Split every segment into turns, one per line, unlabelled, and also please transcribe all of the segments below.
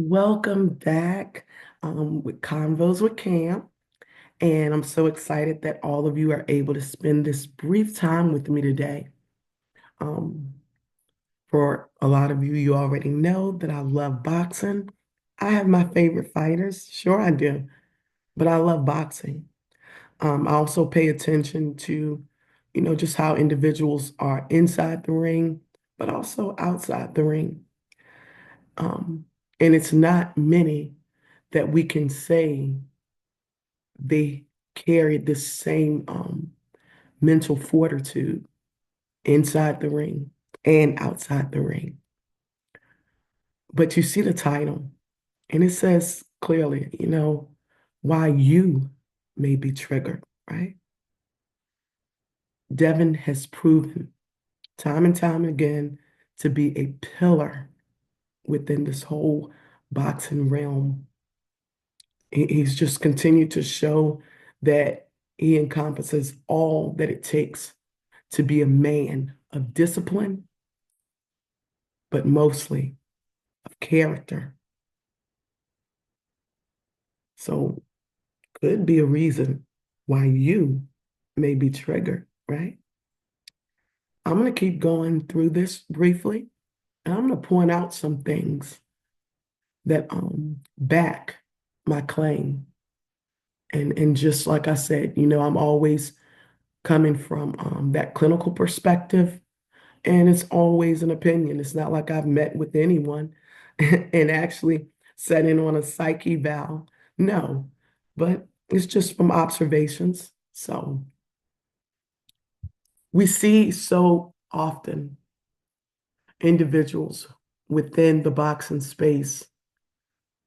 Welcome back with Convos with Cam. And I'm so excited that all of you are able to spend this brief time with me today. Um, for a lot of you, you already know that I love boxing. I have my favorite fighters. Sure, I do. But I love boxing. I also pay attention to, just how individuals are inside the ring, but also outside the ring. Um, and it's not many that we can say they carried the same mental fortitude inside the ring and outside the ring. But you see the title, and it says clearly, why you may be triggered, right? Devin has proven time and time again to be a pillar within this whole boxing realm. He's just continued to show that he encompasses all that it takes to be a man of discipline, but mostly of character. So could be a reason why you may be triggered, right? I'm going to keep going through this briefly, and I'm going to point out some things that back my claim. And just like I said, I'm always coming from that clinical perspective. And it's always an opinion. It's not like I've met with anyone and actually sat in on a psych eval. No, but it's just from observations. So we see so often individuals within the boxing space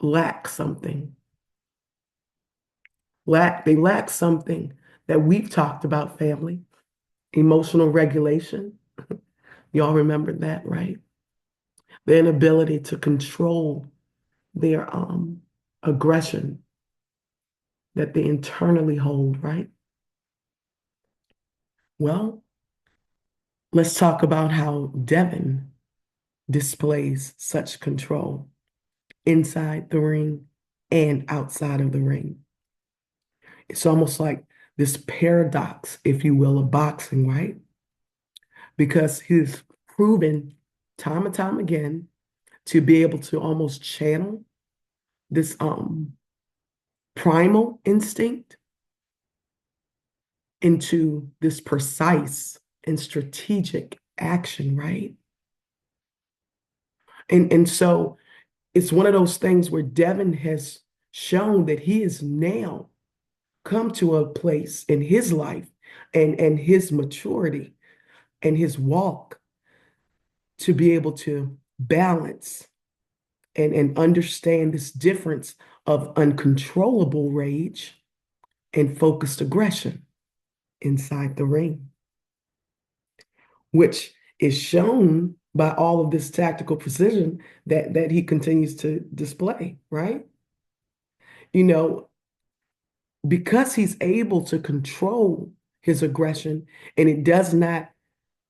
lack something. They lack something that we've talked about, family, emotional regulation. Y'all remember that, right? The inability to control their aggression that they internally hold, right? Well, let's talk about how Devin displays such control inside the ring and outside of the ring. It's almost like this paradox, if you will, of boxing, right? Because he's proven time and time again to be able to almost channel this primal instinct into this precise and strategic action, right? And so it's one of those things where Devin has shown that he has now come to a place in his life and his maturity and his walk to be able to balance and understand this difference of uncontrollable rage and focused aggression inside the ring, which is shown by all of this tactical precision that he continues to display, right? You know, because he's able to control his aggression and it does not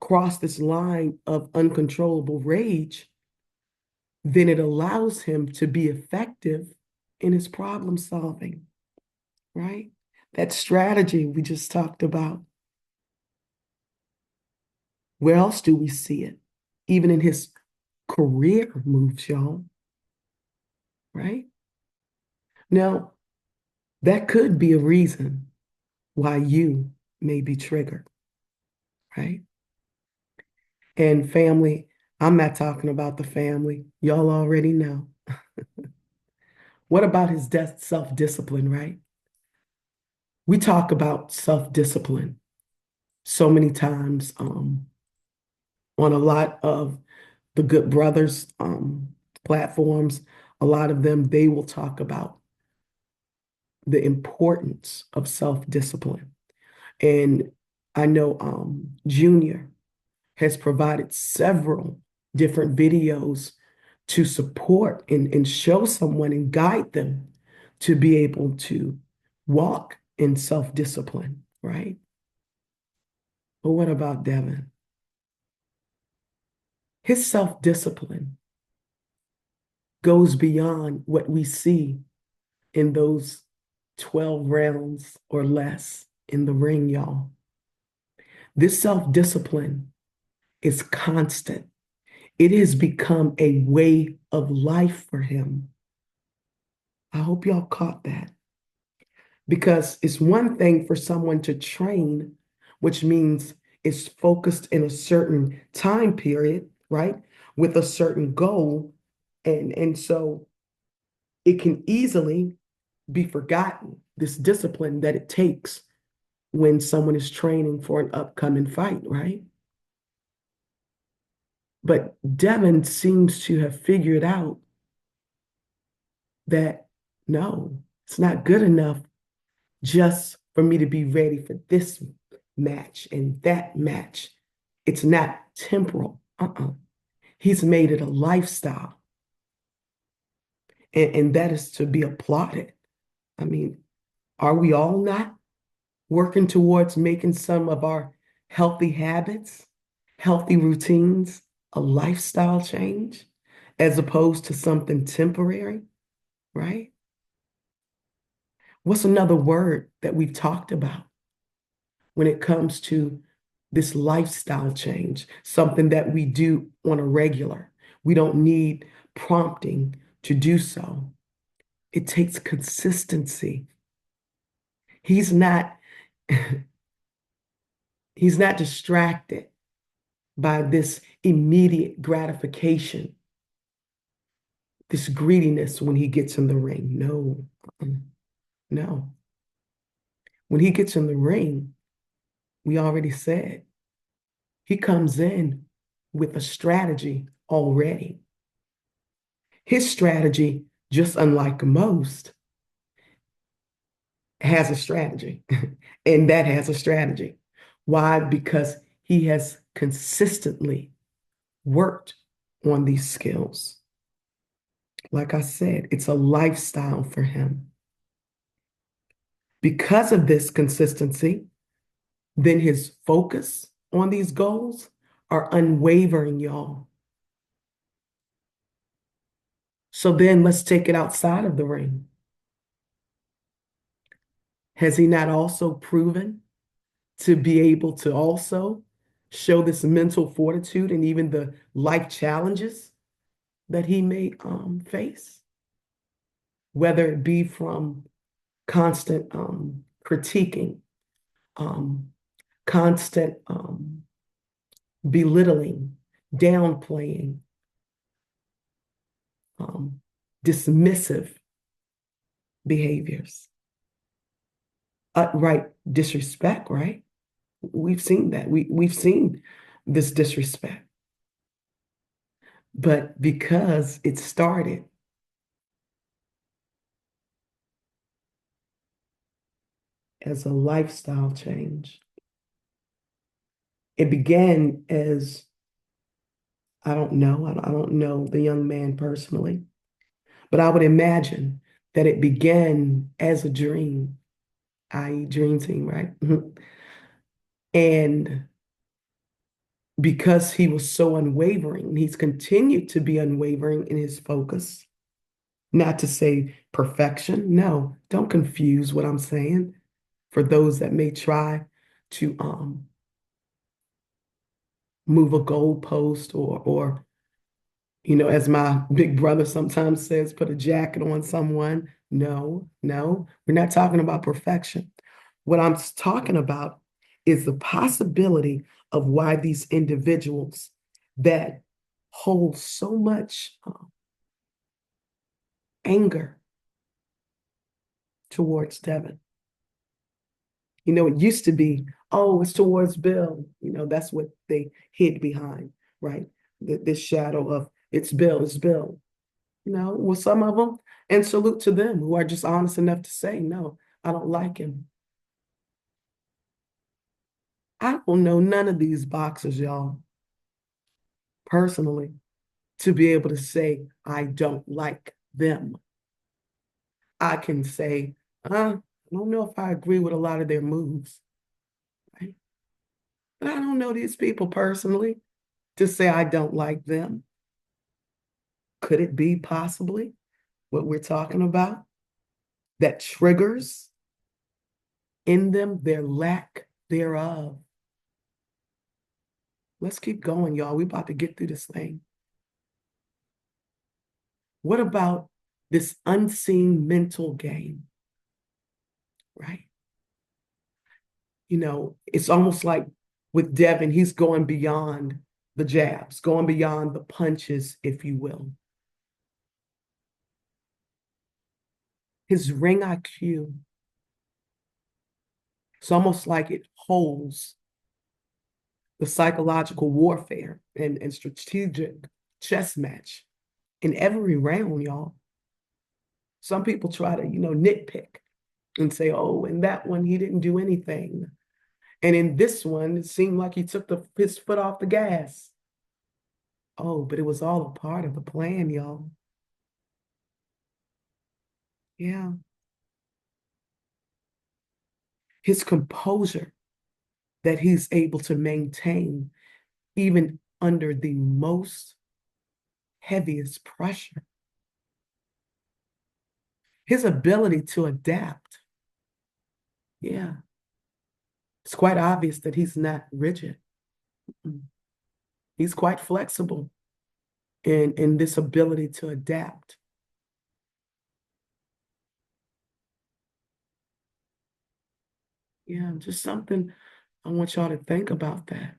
cross this line of uncontrollable rage, then it allows him to be effective in his problem solving, right? That strategy we just talked about. Where else do we see it? Even in his career moves, y'all, right? Now, that could be a reason why you may be triggered, right? And family, I'm not talking about the family. Y'all already know. What about his self-discipline, right? We talk about self-discipline so many times on a lot of the Good Brothers platforms. A lot of them, they will talk about the importance of self-discipline. And I know Junior has provided several different videos to support and show someone and guide them to be able to walk in self-discipline, right? But what about Devin? His self-discipline goes beyond what we see in those 12 rounds or less in the ring, y'all. This self-discipline is constant. It has become a way of life for him. I hope y'all caught that. Because it's one thing for someone to train, which means it's focused in a certain time period, right? With a certain goal. And so it can easily be forgotten, this discipline that it takes when someone is training for an upcoming fight, right? But Devin seems to have figured out that no, it's not good enough just for me to be ready for this match and that match. It's not temporal. He's made it a lifestyle. And that is to be applauded. I mean, are we all not working towards making some of our healthy habits, healthy routines, a lifestyle change, as opposed to something temporary, right? What's another word that we've talked about when it comes to this lifestyle change, something that we do on a regular? We don't need prompting to do so. It takes consistency. He's not he's not distracted by this immediate gratification, this greediness when he gets in the ring. No, no. When he gets in the ring, we already said, he comes in with a strategy already. His strategy, just unlike most, has a strategy, and that has a strategy. Why? Because he has consistently worked on these skills. Like I said, it's a lifestyle for him. Because of this consistency, then his focus on these goals are unwavering, y'all. So then let's take it outside of the ring. Has he not also proven to be able to also show this mental fortitude and even the life challenges that he may face, whether it be from constant critiquing, um, constant belittling, downplaying, um, dismissive behaviors, outright disrespect, right? We've seen that. We've seen this disrespect. But because it started as a lifestyle change, it began as, I don't know, I don't know the young man personally, but I would imagine that it began as a dream, i.e., dream team, right? And because he was so unwavering, he's continued to be unwavering in his focus. Not to say perfection. No, don't confuse what I'm saying for those that may try to move a goalpost or as my big brother sometimes says, put a jacket on someone. No, no, we're not talking about perfection. What I'm talking about is the possibility of why these individuals that hold so much anger towards Devin. It used to be, oh, it's towards Bill. That's what they hid behind, right? This shadow of it's Bill, it's Bill. Well, some of them, and salute to them who are just honest enough to say, no, I don't like him. I don't know none of these boxers, y'all, personally, to be able to say, I don't like them. I can say, I don't know if I agree with a lot of their moves, right? But I don't know these people personally to say I don't like them. Could it be possibly what we're talking about that triggers in them their lack thereof? Let's keep going, y'all. We're about to get through this thing. What about this unseen mental game, right? It's almost like with Devin, he's going beyond the jabs, going beyond the punches, if you will. His ring IQ, it's almost like it holds the psychological warfare and strategic chess match in every round, y'all. Some people try to, nitpick and say, oh, in that one, he didn't do anything. And in this one, it seemed like he took his foot off the gas. Oh, but it was all a part of the plan, y'all. Yeah. His composure that he's able to maintain even under the most heaviest pressure. His ability to adapt. Yeah. It's quite obvious that he's not rigid. He's quite flexible in this ability to adapt. Yeah, just something I want y'all to think about that.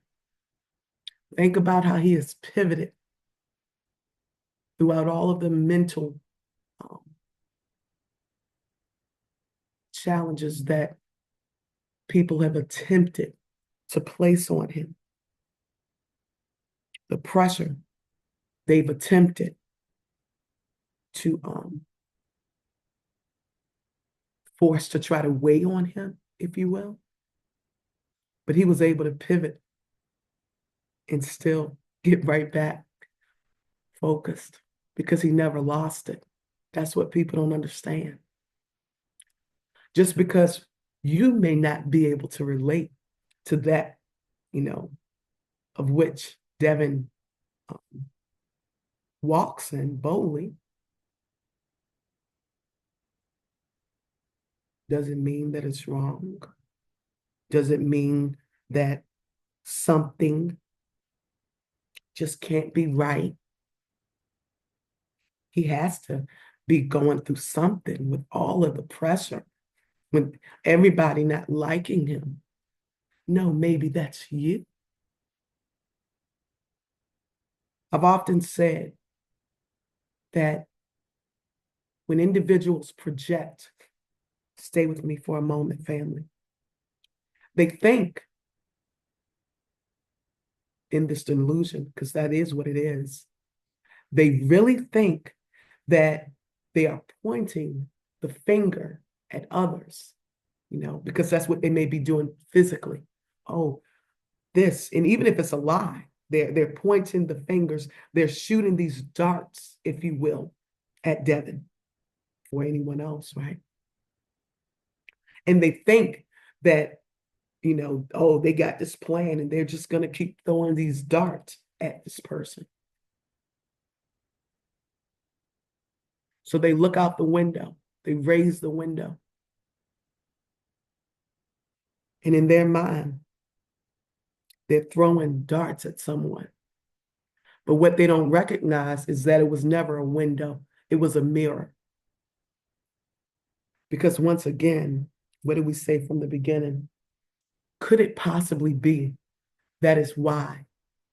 Think about how he has pivoted throughout all of the mental um, challenges that people have attempted to place on him, the pressure they've attempted to force to try to weigh on him, if you will. But he was able to pivot and still get right back focused because he never lost it. That's what people don't understand. Just because you may not be able to relate to that, of which Devin walks in boldly, doesn't mean that it's wrong. Doesn't mean that something just can't be right. He has to be going through something with all of the pressure, with everybody not liking him. No, maybe that's you. I've often said that when individuals project, stay with me for a moment, family, they think in this delusion, because that is what it is, they really think that they are pointing the finger at others, because that's what they may be doing physically. Oh, this, and even if it's a lie, they're pointing the fingers, they're shooting these darts, if you will, at Devin or anyone else, right? And they think that, oh, they got this plan and they're just going to keep throwing these darts at this person. So they look out the window, they raise the window. And in their mind, they're throwing darts at someone. But what they don't recognize is that it was never a window, it was a mirror. Because once again, what did we say from the beginning? Could it possibly be that is why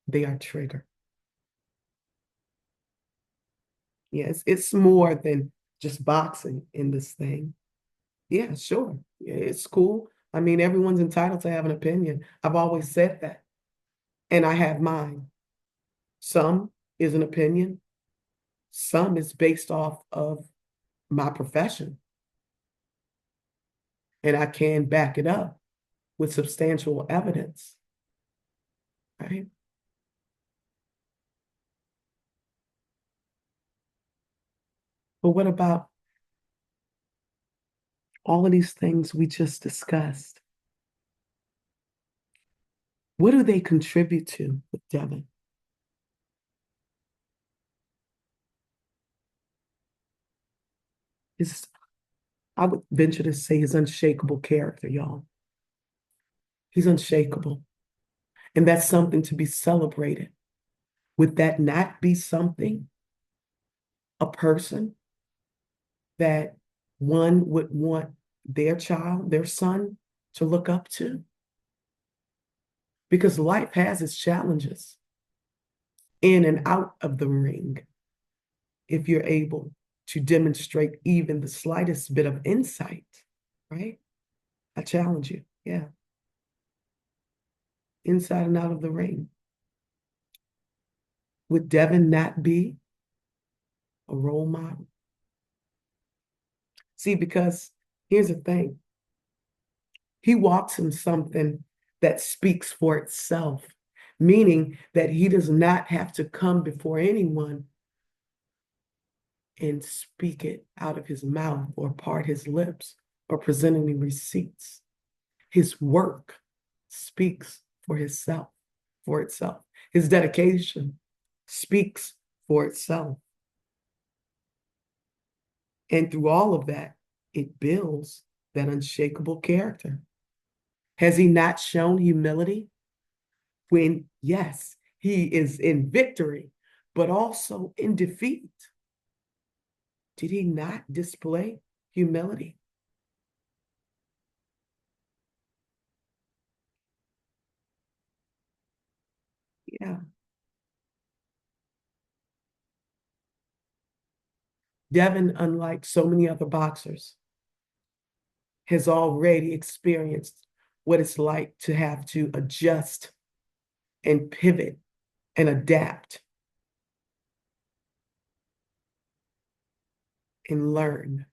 they are triggered? Yes, it's more than just boxing in this thing. Yeah, sure. Yeah, it's cool. I mean, everyone's entitled to have an opinion. I've always said that. And I have mine. Some is an opinion. Some is based off of my profession. And I can back it up with substantial evidence. Right? But what about all of these things we just discussed? What do they contribute to with Devin? His, I would venture to say his unshakable character, y'all. He's unshakable. And that's something to be celebrated. Would that not be something, a person that one would want their child, their son, to look up to? Because life has its challenges in and out of the ring. If you're able to demonstrate even the slightest bit of insight, right? I challenge you. Yeah. Inside and out of the ring. Would Devin not be a role model? See, because here's the thing, he walks in something that speaks for itself, meaning that he does not have to come before anyone and speak it out of his mouth or part his lips or present any receipts. His work speaks for himself, for itself. His dedication speaks for itself. And through all of that, it builds that unshakable character. Has he not shown humility when, yes, he is in victory, but also in defeat? Did he not display humility? Yeah. Devin, unlike so many other boxers, has already experienced what it's like to have to adjust and pivot and adapt and learn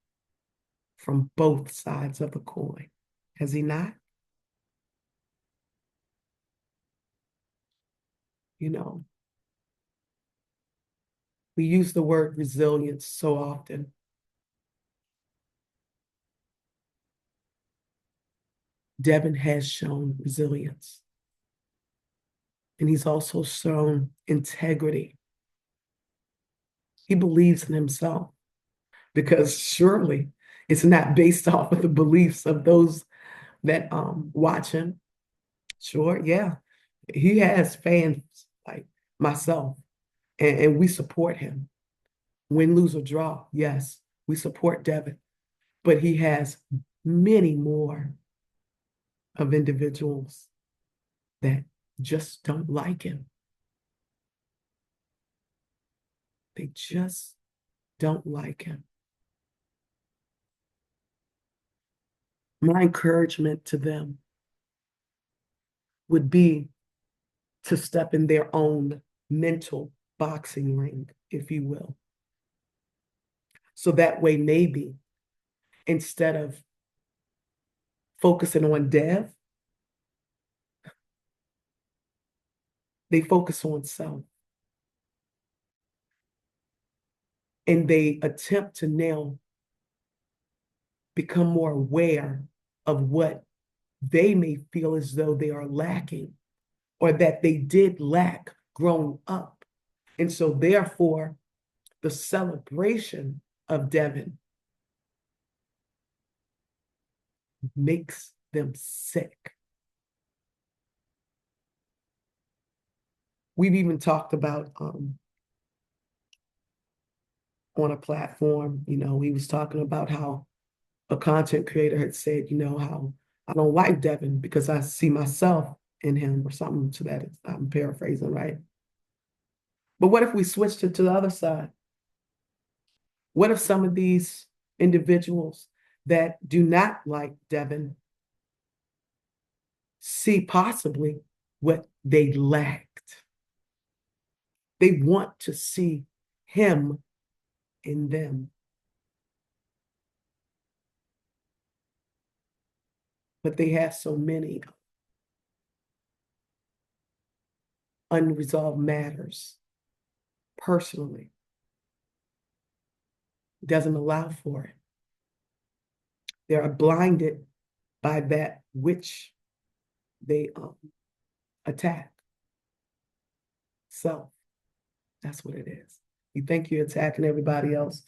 from both sides of the coin. Has he not? You know, we use the word resilience so often. Devin has shown resilience, and he's also shown integrity. He believes in himself because surely it's not based off of the beliefs of those that watch him. Sure, yeah, he has fans like myself, and we support him. Win, lose, or draw, yes, we support Devin, but he has many more of individuals that just don't like him. They just don't like him. My encouragement to them would be to step in their own mental boxing ring, if you will. So that way, maybe instead of focusing on Dev, they focus on self and they attempt to now become more aware of what they may feel as though they are lacking or that they did lack growing up. And so, therefore, the celebration of Devin makes them sick. We've even talked about on a platform, he was talking about how a content creator had said, how I don't like Devin because I see myself in him or something to that. I'm paraphrasing, right? But what if we switched it to the other side? What if some of these individuals that do not like Devin see possibly what they lacked? They want to see him in them, but they have so many unresolved matters personally. Doesn't allow for it. They are blinded by that which they attack. So that's what it is. You think you're attacking everybody else.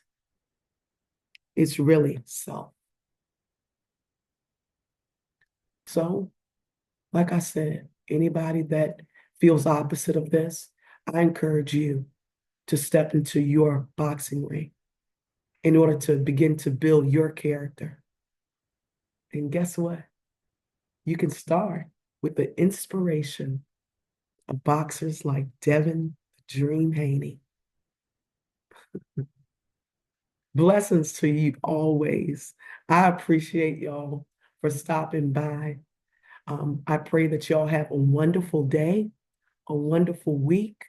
It's really self. So, like I said, anybody that feels opposite of this, I encourage you to step into your boxing ring in order to begin to build your character. And guess what? You can start with the inspiration of boxers like Devin the Dream Haney. Blessings to you always. I appreciate y'all for stopping by. I pray that y'all have a wonderful day, a wonderful week,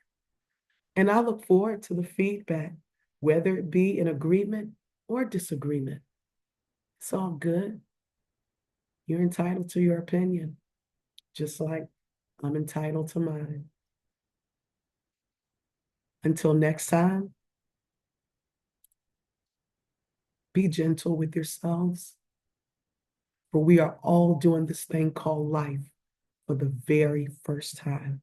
and I look forward to the feedback, whether it be in agreement or disagreement. It's all good. You're entitled to your opinion, just like I'm entitled to mine. Until next time, be gentle with yourselves, for we are all doing this thing called life for the very first time.